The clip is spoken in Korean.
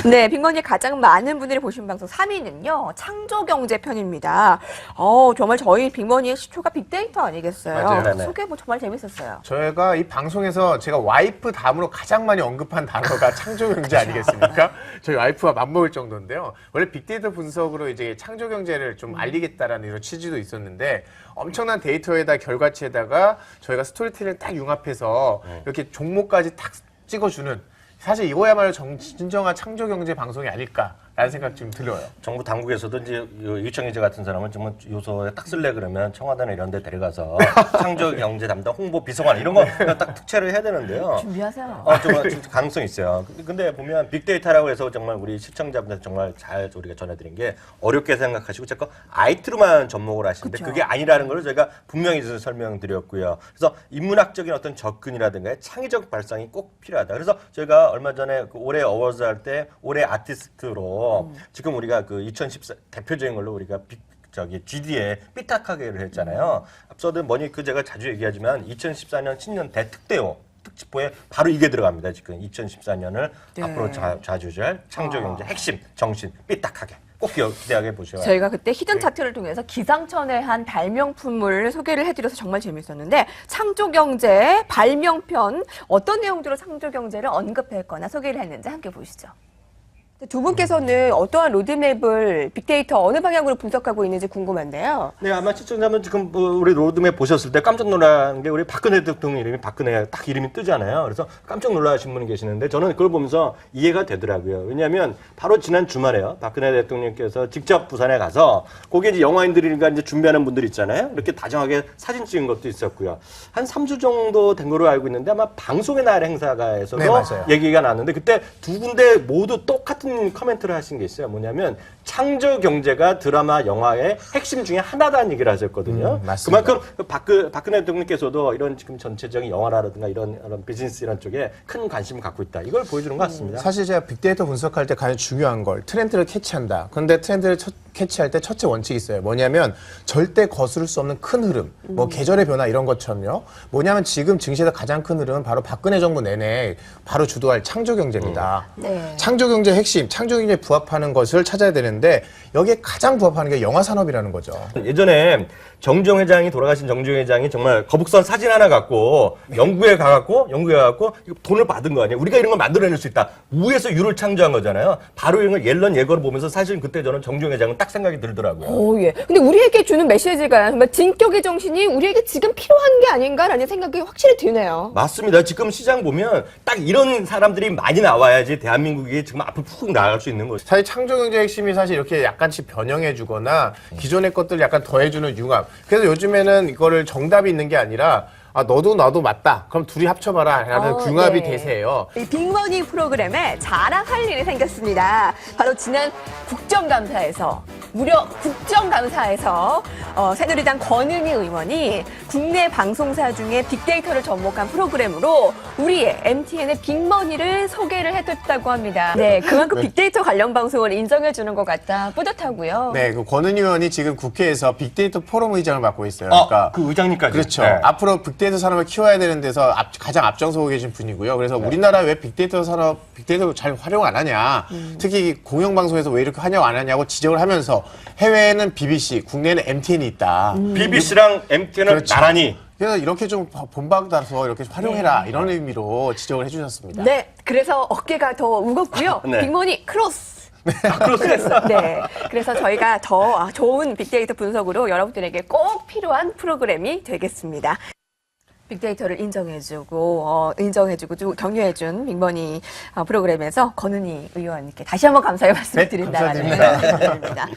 네, 빅머니 가장 많은 분들이 보신 방송 3위는요. 창조경제 편입니다. 정말 저희 빅머니의 시초가 빅데이터 아니겠어요? 맞아요. 소개 정말 재밌었어요. 저희가 이 방송에서 제가 와이프 다음으로 가장 많이 언급한 단어가 창조경제 아니겠습니까? 저희 와이프와 맞먹을 정도인데요. 원래 빅데이터 분석으로 이제 창조경제를 좀 알리겠다라는 이런 취지도 있었는데 엄청난 데이터에다 결과치에다가 저희가 스토리텔링 딱 융합해서 이렇게 종목까지 딱 찍어주는 사실 이거야말로 진정한 창조경제 방송이 아닐까라는 생각 좀 들어요. 정부 당국에서도 이제 유청기자 같은 사람은 정말 요소에 딱 쓸래 그러면 청와대나 이런 데 데려가서 창조경제 담당 홍보 비서관 이런 거 딱 특채를 해야 되는데요. 준비하세요. 정말 가능성이 있어요. 근데 보면 빅데이터라고 해서 정말 우리 시청자분들 정말 잘 우리가 전해드린 게 어렵게 생각하시고 자꾸 IT로만 접목을 하시는데 그쵸. 그게 아니라는 걸 저희가 분명히 설명드렸고요. 그래서 인문학적인 어떤 접근이라든가 창의적 발상이 꼭 필요하다. 그래서 저희가 얼마 전에 그 올해 어워즈 할 때 올해 아티스트로 지금 우리가 그 2014 대표적인 걸로 우리가 GD에 삐딱하게를 했잖아요. 앞서도 그 제가 자주 얘기하지만 2014년 신년 대특대호 특집보에 바로 이게 들어갑니다. 지금 2014년을 네. 앞으로 좌주할 창조경제 핵심 정신 삐딱하게 꼭 기대하게 보셔야. 저희가 그때 히든 차트를 통해서 기상천외 한 발명품을 소개를 해드려서 정말 재밌었는데 창조경제 발명편 어떤 내용들로 창조경제를 언급했거나 소개를 했는지 함께 보시죠. 두 분께서는 어떠한 로드맵을 빅데이터 어느 방향으로 분석하고 있는지 궁금한데요. 네, 아마 시청자분 지금 우리 로드맵 보셨을 때 깜짝 놀란 게 우리 박근혜 대통령 이름이 박근혜 딱 이름이 뜨잖아요. 그래서 깜짝 놀라신 분이 계시는데 저는 그걸 보면서 이해가 되더라고요. 왜냐하면 바로 지난 주말에요. 박근혜 대통령께서 직접 부산에 가서 거기 이제 영화인들이니까 이제 준비하는 분들 있잖아요. 이렇게 다정하게 사진 찍은 것도 있었고요. 한 3주 정도 된 거로 알고 있는데 아마 방송의 날 행사가에서도 네, 맞아요. 얘기가 나왔는데 그때 두 군데 모두 똑같은 코멘트를 하신 게 있어요. 뭐냐면 창조 경제가 드라마 영화의 핵심 중에 하나다는 얘기를 하셨거든요. 맞습니다. 그만큼 박근혜 대통령께서도 이런 지금 전체적인 영화라든가 이런 비즈니스 이런 쪽에 큰 관심을 갖고 있다. 이걸 보여주는 것 같습니다. 사실 제가 빅데이터 분석할 때 가장 중요한 걸 트렌드를 캐치한다. 그런데 트렌드를 캐치할 때 첫째 원칙이 있어요. 뭐냐면 절대 거스를 수 없는 큰 흐름, 뭐 계절의 변화 이런 것처럼요. 뭐냐면 지금 증시에서 가장 큰 흐름은 바로 박근혜 정부 내내 바로 주도할 창조경제입니다. 네. 창조경제 핵심, 창조경제에 부합하는 것을 찾아야 되는데 여기에 가장 부합하는 게 영화산업이라는 거죠. 예전에 정주영 회장이 돌아가신 정주영 회장이 정말 거북선 사진 하나 갖고 영국에 가갖고 이거 돈을 받은 거 아니에요. 우리가 이런 걸 만들어낼 수 있다. 우에서 유를 창조한 거잖아요. 바로 이런 걸 옐런 예거를 보면서 사실 그때 저는 정주영 회장은 딱 생각이 들더라고요. 예. 근데 우리에게 주는 메시지가 정말 진격의 정신이 우리에게 지금 필요한 게 아닌가라는 생각이 확실히 드네요. 맞습니다. 지금 시장 보면 딱 이런 사람들이 많이 나와야지 대한민국이 지금 앞으로 푹 나갈 수 있는 거죠. 사실 창조경제 핵심이 사실 이렇게 약간씩 변형해주거나 기존의 것들을 약간 더해주는 융합. 그래서 요즘에는 이거를 정답이 있는 게 아니라 너도 나도 맞다. 그럼 둘이 합쳐봐라. 라는 융합이 네. 대세예요. 이 빅머니 프로그램에 자랑할 일이 생겼습니다. 바로 지난 국정감사에서 무려 국정감사에서 새누리당 권은희 의원이 국내 방송사 중에 빅데이터를 접목한 프로그램으로 우리의 MTN의 빅머니를 소개를 해줬다고 합니다. 네, 그만큼 빅데이터 관련 방송을 인정해주는 것 같다. 뿌듯하고요. 네, 그 권은희 의원이 지금 국회에서 빅데이터 포럼 의장을 맡고 있어요. 그러니까 그 의장님까지. 그렇죠. 네. 앞으로 빅데이터 산업을 키워야 되는 데서 가장 앞장서고 계신 분이고요. 그래서 우리나라 왜 빅데이터를 잘 활용 안 하냐. 특히 공영방송에서 왜 이렇게 활용 안 하냐고 지적을 하면서 해외에는 BBC, 국내에는 MTN이 있다. BBC랑 MTN은 그렇죠. 나란히. 그래서 이렇게 좀 본받아서 이렇게 활용해라. 이런 의미로 지적을 해주셨습니다. 네, 그래서 어깨가 더 무겁고요. 네. 빅머니 크로스. 네. 그래서 저희가 더 좋은 빅데이터 분석으로 여러분들에게 꼭 필요한 프로그램이 되겠습니다. 빅데이터를 인정해주고 격려해준 빅머니 프로그램에서 권은희 의원님께 다시 한번 감사의 말씀을 네, 드린다는 감사드립니다. 생각이 듭니다.